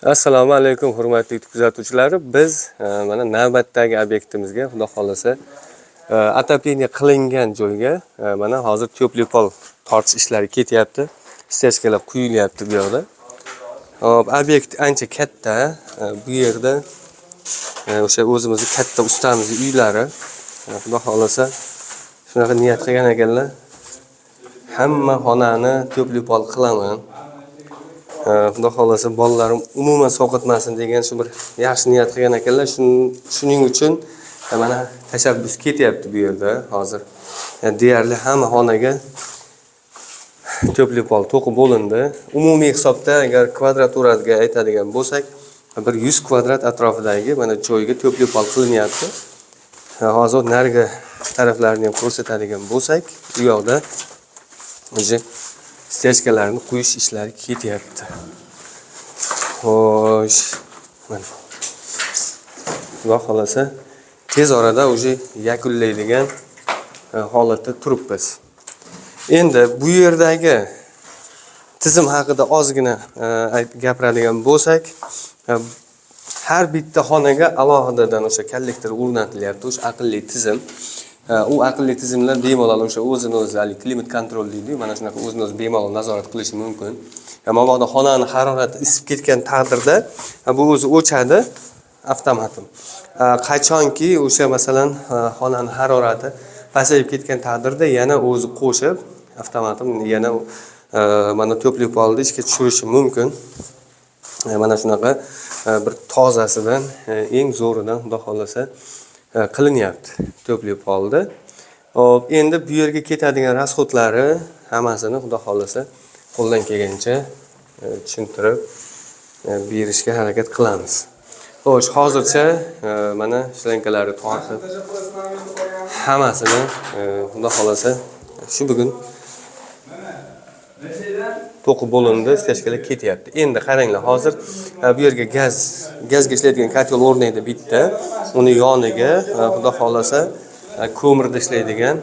Assalomu alaykum hurmatli kuzatuvchilar. Biz mana navbatdagi obyektimizga, xudo xolasa, atapleniya qilingan joyga mana hozir teplopol tortish ishlari ketyapti. Stechkalar quyilyapti bu yoqda. Hop, obyekt ancha katta. Bu yerda o'sha o'zimizning katta ustamizning uylari. Xudo xolasa shunaqa niyat qilgan ekanlar. Hamma xonani teplopol qilaman. Xudo xolasa bolalarim umuman sovqotmasin degan shu bir yaxshi niyat qilgan ekanlar. Shuning uchun mana tashabbus ketyapti bu yerda hozir. Deyarli hamma xonaga teplopol to'qib bo'lindi. Umumiy hisobda agar kvadraturaga aytadigan bo'lsak, bir 100 kvadrat atrofidagi mana joyga teplopol qilinyapti. Hozir narigi taraflarini ham ko'rsatadigan bo'lsak, bu yoqda o'sha stechkalarni quyish ishlari ketyapti. Xo'sh, mana xudo xolasa tez orada o'sha yakunlaydigan holatda turibmiz. Endi bu yerdagi tizim haqida ozgina gapiradigan bo'lsak, har bitta xonaga alohidadan o'sha kollektor o'rnatilyapti, o'sha aqlli tizim. U aqlli tizimlar bemalol o'sha o'zini o'zi klimat kontrol deydi, mana shunaqa o'zini o'zi bemalol nazorat qilishi mumkin. Mabodo xonani harorati isib ketgan taqdirda bu o'zi o'chadi avtomatim. Qachonki o'sha masalan xonani harorati pasayib ketgan taqdirda yana o'zi qo'shib avtomatim yana mana teplopolni ishga tushirishi mumkin. Mana shunaqa bir tozasidan eng zo'ridan xudo xolasa qilinyapti teplopolda. Hop, endi bu yerga ketadigan rasxodlari hammasini xudo xolasa qo'ldan kelgancha tushuntirib berishga harakat qilamiz. Xo'sh, hozircha mana shlankalarni tortib hammasini xudo xolasa shu bugun to'qib bo'lindi, stechkalar ketyapti. Endi qaranglar, hozir bu yerga gazga ishlaydigan kotel o'rnaydi bitta. Uni yoniga xudo xolasa ko'mirda ishlaydigan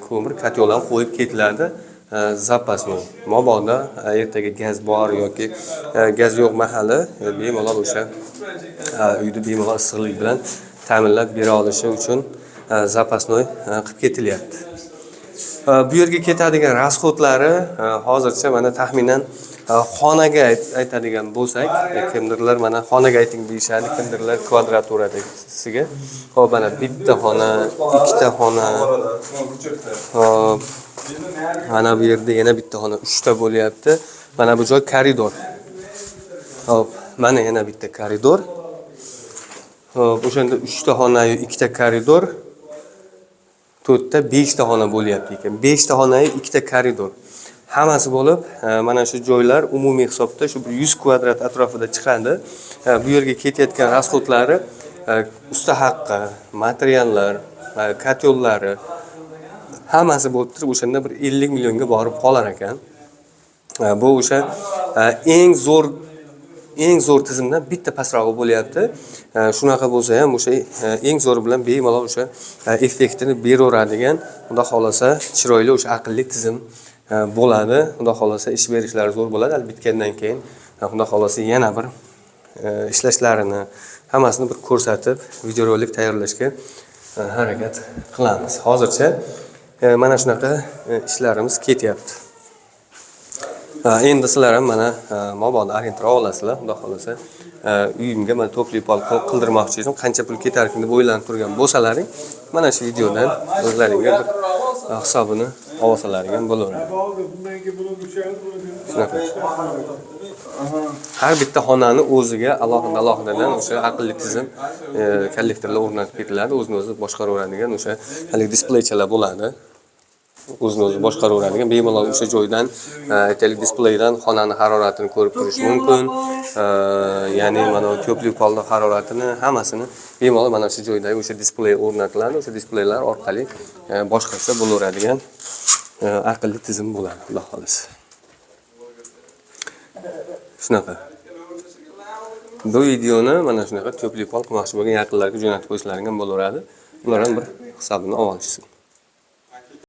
ko'mir koteldan qo'yib ketiladi. Zapasmi. Mabodo ertaga gaz bor yoki gaz yo'q mahali bemalol o'sha uyda bemalol issiqlik bilan ta'minlab bera olishi uchun zapasnoy qilib ketilyapti. Bu yerga ketadigan rasxodlari hozircha mana taxminan xonaga aytadigan bo'lsak, kimdirlar mana xonaga ayting deyishadi, kimdirlar kvadraturadasiga. Hop, mana bitta xona, ikkita xona. Hop, mana bu yerda yana bitta xona, 3 ta bo'lyapti. Mana bu joy koridor. Hop, mana yana bitta koridor. Hop, o'shanda 3 ta xona, 2 ta koridor. 4 ta 5 ta xona bo'lyapti ekan. 5 ta xona, 2 ta koridor. Hammasi bo'lib, mana shu joylar umumiy hisobda shu 100 kvadrat atrofida chiqadi. Bu yerga ketayotgan rasxodlari, usta haqqi, materiallar, kotyullari hammasi bo'lib turib o'shanda bir 50 millionga borib qolar ekan. Bu o'sha eng zo'r tizimdan bitta pastrog'i bo'lyapti. Shunaqa bo'lsa ham o'sha eng zo'ri bilan bemalol o'sha effektini beraveradigan, xudo xolasa chiroyli o'sha aqlli tizim bo'ladi. Xudo xolasa ish berishlari zo'r bo'ladi. Bitgandan keyin xudo xolasa yana bir ishlashlarini hammasini bir ko'rsatib, videorolik tayyorlashga harakat qilamiz. Hozircha mana shunaqa ishlarimiz ketyapti. Endi sizlar ham mana mabodo arendga olasizlar, xudo xolasa uyimga mana teplopol qildirmoqchi edim. Qancha pul ketarkin deb o'ylanib turgan bo'lsalaring, mana shu videodan o'zlaringga bir hisobini olsalaring ham bo'laveradi. Shunaqa. Har bitta xonani o'ziga alohida-alohidadan o'sha aqlli tizim kollektorlar o'rnatib ketiladi, o'zini o'zi boshqaraveradigan o'sha hali displeychalar bo'ladi. O'zini o'zi boshqaraveradigan, bemalol o'sha joydan aytaylik displeydan xonani haroratini ko'rib turish mumkin. Ya'ni mana teplopolning haroratini hammasini bemalol mana shu joydagi o'sha displey o'rnatiladi. O'sha displeylar orqali boshqarsa bo'laveradigan aqlli tizim bo'ladi, xudo xolasa. Shunaqa. Bu videoni mana shunaqa teplopol qilmoqchi bo'lgan yaqinlarga jo'natib qo'yishlaring ham bo'laveradi. Ular ham bir hisobini olishsin.